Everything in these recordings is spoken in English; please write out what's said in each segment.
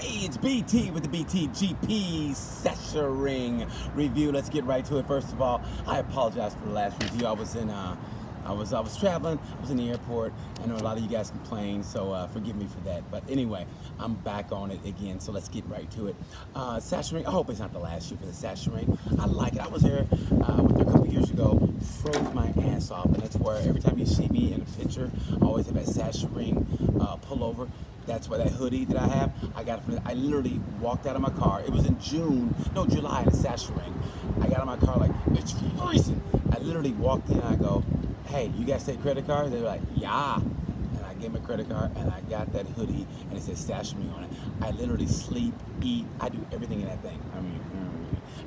Hey, it's BT with the GP Session review. Let's get right to it. First of all, I apologize for the last review. I was traveling. I was in the airport. I know a lot of you guys complained, so forgive me for that. But anyway, I'm back on it again. So let's get right to it. Session. I hope it's not the last year for the Session. I like it. I was there with her a couple years ago. Froze my ass off, and that's where every time you see me in a picture, I always have that Session pullover. That's why that hoodie that I have, I got it from. I literally walked out of my car. It was in July, in the Session. I got out of my car like, it's freezing. I literally walked in and I go, hey, you guys take credit cards? They were like, yeah. And I gave my credit card and I got that hoodie and it says Session on it. I literally sleep, eat, I do everything in that thing.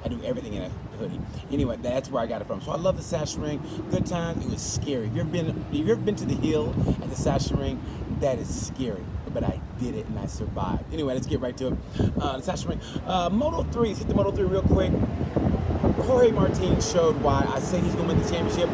I do everything in a hoodie. Anyway, that's where I got it from. So I love the Session. Good time. It was scary. If you've ever been to the hill at the Session, that is scary. But I did it and I survived. Anyway, let's get right to it. The Session. Moto3. Let's hit the Moto3 real quick. Jorge Martin showed why I say he's going to win the championship,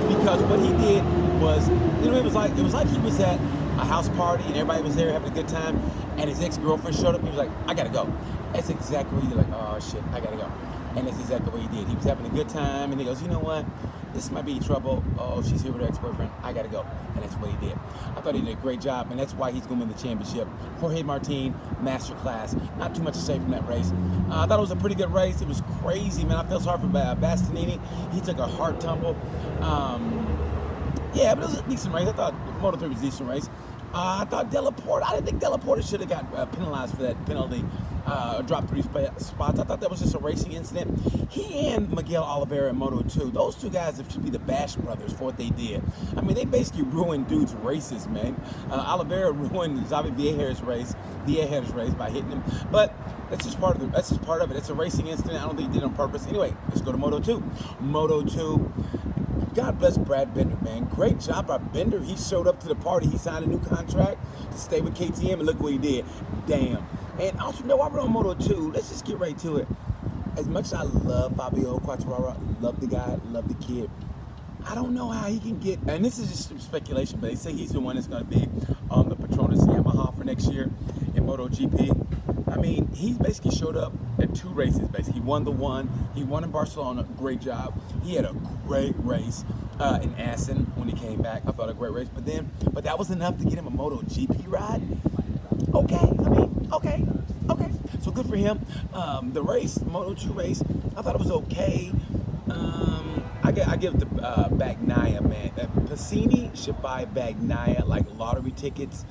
because what he did was, it was like he was at a house party and everybody was there having a good time, and his ex-girlfriend showed up. And he was like, I gotta go. That's exactly what he did. Like, oh shit, I gotta go. And that's exactly what he did. He was having a good time, and he goes, you know what? This might be trouble. Oh, she's here with her ex-boyfriend. I gotta go. And that's what he did. I thought he did a great job, and that's why he's going to win the championship. Jorge Martin, masterclass. Not too much to say from that race. I thought it was a pretty good race. It was crazy, man. I felt sorry for Bastianini. He took a hard tumble. Yeah, but it was a decent race. I thought Moto3 was a decent race. I thought Della Porta, I didn't think Della Porta should have got penalized for that penalty, dropped 3 spots. I thought that was just a racing incident. He and Miguel Oliveira in Moto2, those two guys should be the Bash brothers for what they did. I mean, they basically ruined dudes' races, man. Oliveira ruined Xavi Vieira's race by hitting him, but that's just part of it. It's a racing incident. I don't think he did it on purpose. Anyway, let's go to Moto2. Moto2. God bless Brad Binder, man. Great job by Binder. He showed up to the party. He signed a new contract to stay with KTM, and look what he did. Damn. And also, while we're on Moto2, let's just get right to it. As much as I love Fabio Quartararo, love the guy, love the kid, I don't know how he can get, and this is just speculation, but they say he's the one that's going to be on the Petronas Yamaha for next year in MotoGP. I mean, he basically showed up at 2 races, basically. He won the one. He won in Barcelona. Great job. He had a great race in Assen when he came back. I thought a great race. But that was enough to get him a MotoGP ride? Okay. So good for him. The race, Moto2 race, I thought it was okay. I give the Bagnaia, man. Pacini should buy Bagnaia like lottery tickets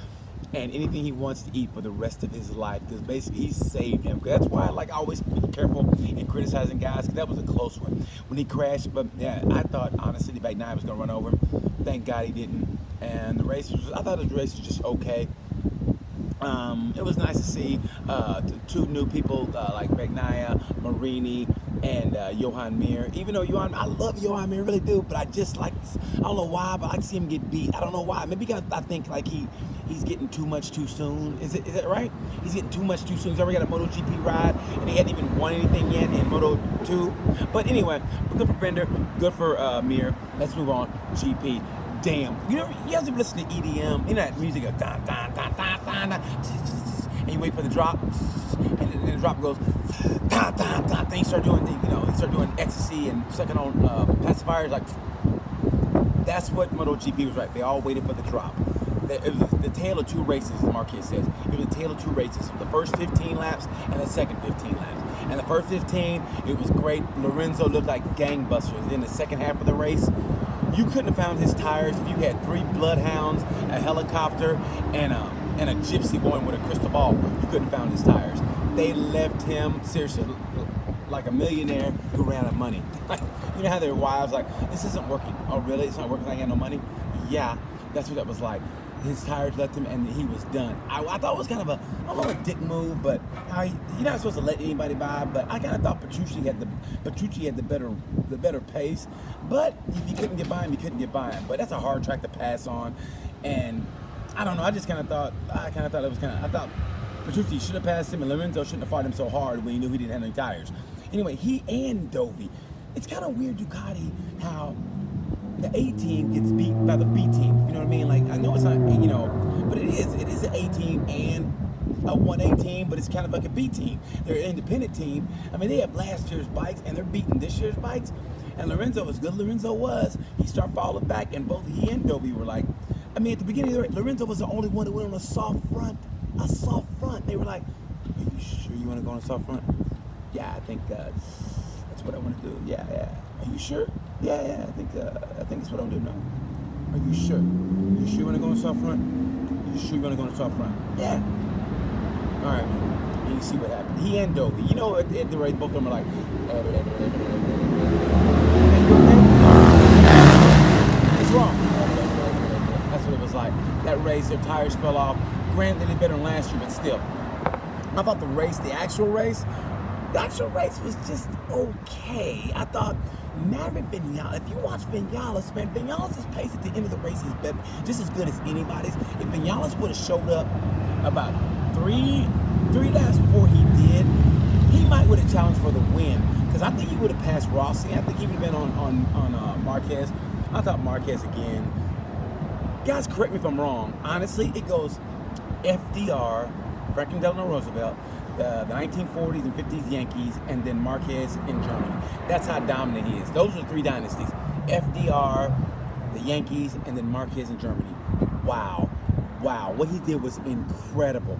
and anything he wants to eat for the rest of his life, because basically he saved him. That's why I always be careful in criticizing guys, because that was a close one when he crashed. But yeah, I thought honestly Bagnaia was going to run over him. Thank God he didn't. And the race I thought the race was just okay. It was nice to see 2 new people like Bagnaia, Marini, and Johan Mir. Even though I love Johan Mir, really do, but I just I don't know why, but I like to see him get beat. I don't know why. Maybe because I think he's getting too much too soon. Is it right? He's getting too much too soon. He's already got a MotoGP ride, and he hadn't even won anything yet in Moto2. But anyway, good for Bender, good for Mir. Let's move on. GP. Damn. You guys ever listen to EDM? You know that music of da da da da da da, and you wait for the drop, and then the drop goes da da da. Then you start doing ecstasy and sucking on pacifiers. Like, that's what MotoGP was like. They all waited for the drop. It was the tale of 2 races, as Marquez says. It was a tale of 2 races. The first 15 laps and the second 15 laps. And the first 15, it was great. Lorenzo looked like gangbusters. In the second half of the race, you couldn't have found his tires if you had 3 bloodhounds, a helicopter, and a gypsy going with a crystal ball. You couldn't have found his tires. They left him, seriously, like a millionaire who ran out of money. You know how their wives like, this isn't working. Oh, really? It's not working? I got no money? Yeah, that's what that was like. His tires left him, and he was done. I thought it was kind of a dick move, but you're not supposed to let anybody by. But I kind of thought Petrucci had the better pace. But if you couldn't get by him, you couldn't get by him. But that's a hard track to pass on, and I don't know. I thought Petrucci should have passed him, and Lorenzo shouldn't have fought him so hard when he knew he didn't have any tires. Anyway, he and Dovi. It's kind of weird, Ducati, how the A team gets beat by the B team. You know what I mean? Like, I know it's not, but it is an A team and a 1A team, but it's kind of like a B team. They're an independent team. I mean, they have last year's bikes, and they're beating this year's bikes. And Lorenzo, as good Lorenzo was, he started falling back, and both he and Dobie were like, I mean, at the beginning, Lorenzo was the only one who went on a soft front. A soft front. They were like, are you sure you want to go on a soft front? Yeah, I think that's what I want to do. Yeah. Are you sure? Yeah. I think that's what I'm doing now. Are you sure? You sure you want to go on a soft front? You sure you want to go on a soft front? Yeah. All right, man. And you see what happened. He and Dobie. You know, at the race, both of them are like, it's wrong. That's what it was like. That race, their tires fell off. Granted, they did better than last year, but still. I thought the actual race was just okay. I thought Maverick Vinales, if you watch Vinales, man, Vinales' pace at the end of the race is better, just as good as anybody's. If Vinales would have showed up about three laps before he did, he might would have challenged for the win. Because I think he would have passed Rossi. I think he would have been on Marquez. I thought Marquez again. Guys, correct me if I'm wrong. Honestly, it goes FDR, Franklin Delano Roosevelt, the 1940s and 50s Yankees, and then Marquez in Germany. That's how dominant he is. Those are three dynasties. FDR, the Yankees, and then Marquez in Germany. Wow. What he did was incredible.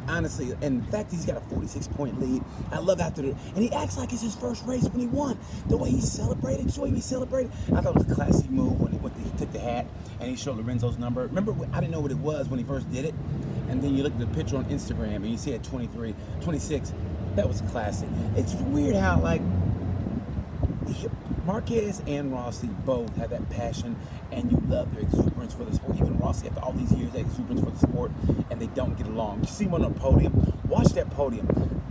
Honestly, and the fact he's got a 46-point lead, I love and he acts like it's his first race when he won. The way he celebrated, I thought it was a classy move when he took the hat and he showed Lorenzo's number. Remember, I didn't know what it was when he first did it, and then you look at the picture on Instagram and you see it 23, 26. That was classic. It's weird how, like, Marquez and Rossi both have that passion, and you love their exuberance for the sport. Even Rossi, after all these years, that exuberance for the sport, and they don't get along. You see him on the podium. Watch that podium.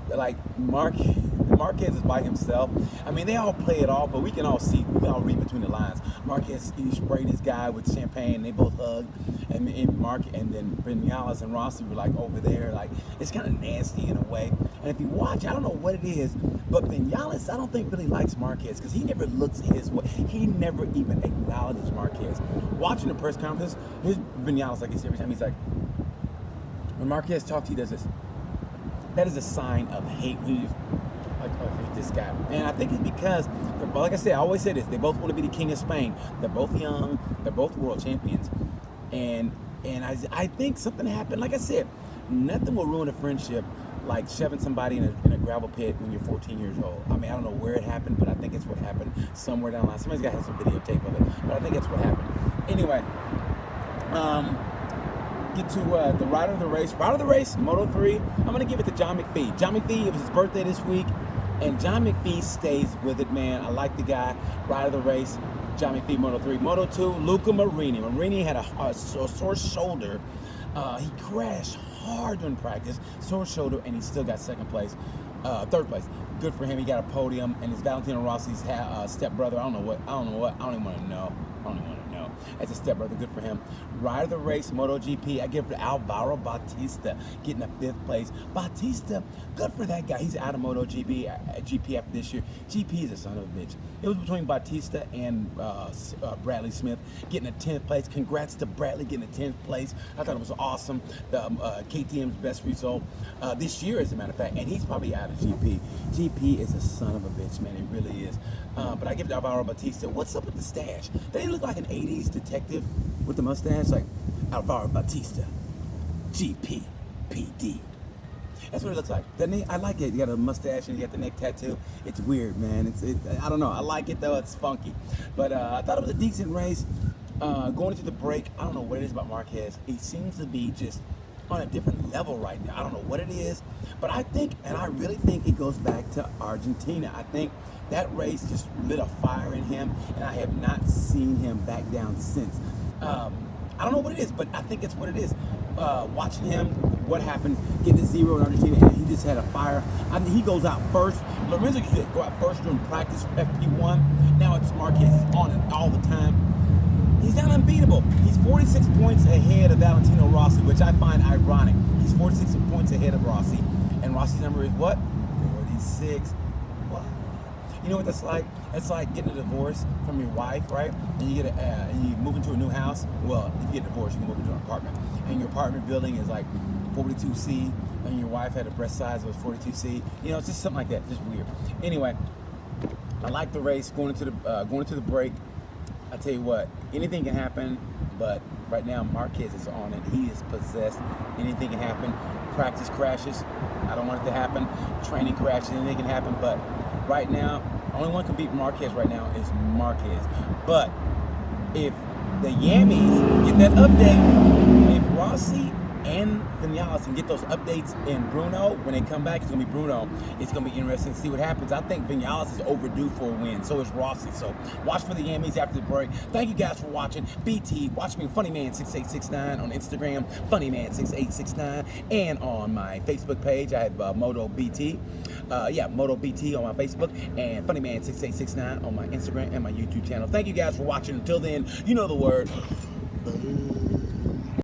Like, Marquez is by himself. I mean, they all play it off, but we can all read between the lines. Marquez, he sprayed his guy with champagne. They both hugged, and then Vinales and Rossi were like over there. Like, it's kind of nasty in a way. And if you watch, I don't know what it is, but Vinales, I don't think really likes Marquez because he never looks his way. He never even acknowledges Marquez. Watching the press conference, here's Vinales like this every time. He's like, when Marquez talks, he does this. That is a sign of hate. He's like, oh, hate this guy. And I think it's because, like I said, I always say this, they both want to be the king of Spain. They're both young. They're both world champions. And I think something happened. Like I said, nothing will ruin a friendship like shoving somebody in a gravel pit when you're 14 years old. I mean, I don't know where it happened, but I think it's what happened somewhere down the line. Somebody's got to have some videotape of it, but I think that's what happened. Anyway, get to the rider of the race. Rider of the race, Moto3. I'm going to give it to John McPhee. John McPhee, it was his birthday this week, and John McPhee stays with it, man. I like the guy. Rider of the race, John McPhee, Moto3. Moto2, Luca Marini. Marini had a sore shoulder. He crashed hard during practice, sore shoulder, and he still got third place. Good for him. He got a podium, and his Valentino Rossi's stepbrother. I don't even want to know. As a stepbrother, good for him. Rider of the race, MotoGP, I give it to Alvaro Bautista, getting a 5th place. Bautista, good for that guy. He's out of MotoGP after this year. GP is a son of a bitch. It was between Bautista and Bradley Smith, getting a 10th place. Congrats to Bradley getting a 10th place. I thought it was awesome. The KTM's best result this year, as a matter of fact, and he's probably out of GP. GP is a son of a bitch, man. He really is. But I give it to Alvaro Bautista. What's up with the stash? They look like an 80s detective with the mustache, like Alvaro Bautista, GP, PD. That's what it looks like, doesn't he? I like it. You got a mustache and you got the neck tattoo. It's weird, man. I don't know. I like it, though. It's funky. But I thought it was a decent race. Going into the break, I don't know what it is about Marquez. He seems to be just on a different level right now. I don't know what it is. But I really think it goes back to Argentina. I think that race just lit a fire in him, and I have not seen him back down since. I don't know what it is, but I think it's what it is. Watching him, what happened, getting a 0 in Argentina, and he just had a fire. I mean, he goes out first. Lorenzo used to go out first during practice for FP1. Now it's Marquez. He's on it all the time. He's not unbeatable. He's 46 points ahead of Valentino Rossi, which I find ironic. He's 46 points ahead of Rossi, and Rossi's number is what? 46. What? You know what that's like? It's like getting a divorce from your wife, right? And you and you move into a new house. Well, if you get divorced, you can move into an apartment, and your apartment building is like 42C, and your wife had a breast size that was 42C. You know, it's just something like that, just weird. Anyway, I like the race, going into the break. I tell you what, anything can happen, but right now Marquez is on it. He is possessed. Anything can happen. Practice crashes, I don't want it to happen. Training crashes, anything can happen. But right now, only one can beat Marquez right now is Marquez. But if the Yammies get that update, if Rossi and Vinales can get those updates in Bruno, when they come back, it's going to be Bruno. It's going to be interesting to see what happens. I think Vinales is overdue for a win. So is Rossi. So watch for the Yammies after the break. Thank you guys for watching. BT, watch me FunnyMan6869 on Instagram, FunnyMan6869, and on my Facebook page, I have Moto BT. Moto BT on my Facebook, and FunnyMan6869 on my Instagram and my YouTube channel. Thank you guys for watching. Until then, you know the word.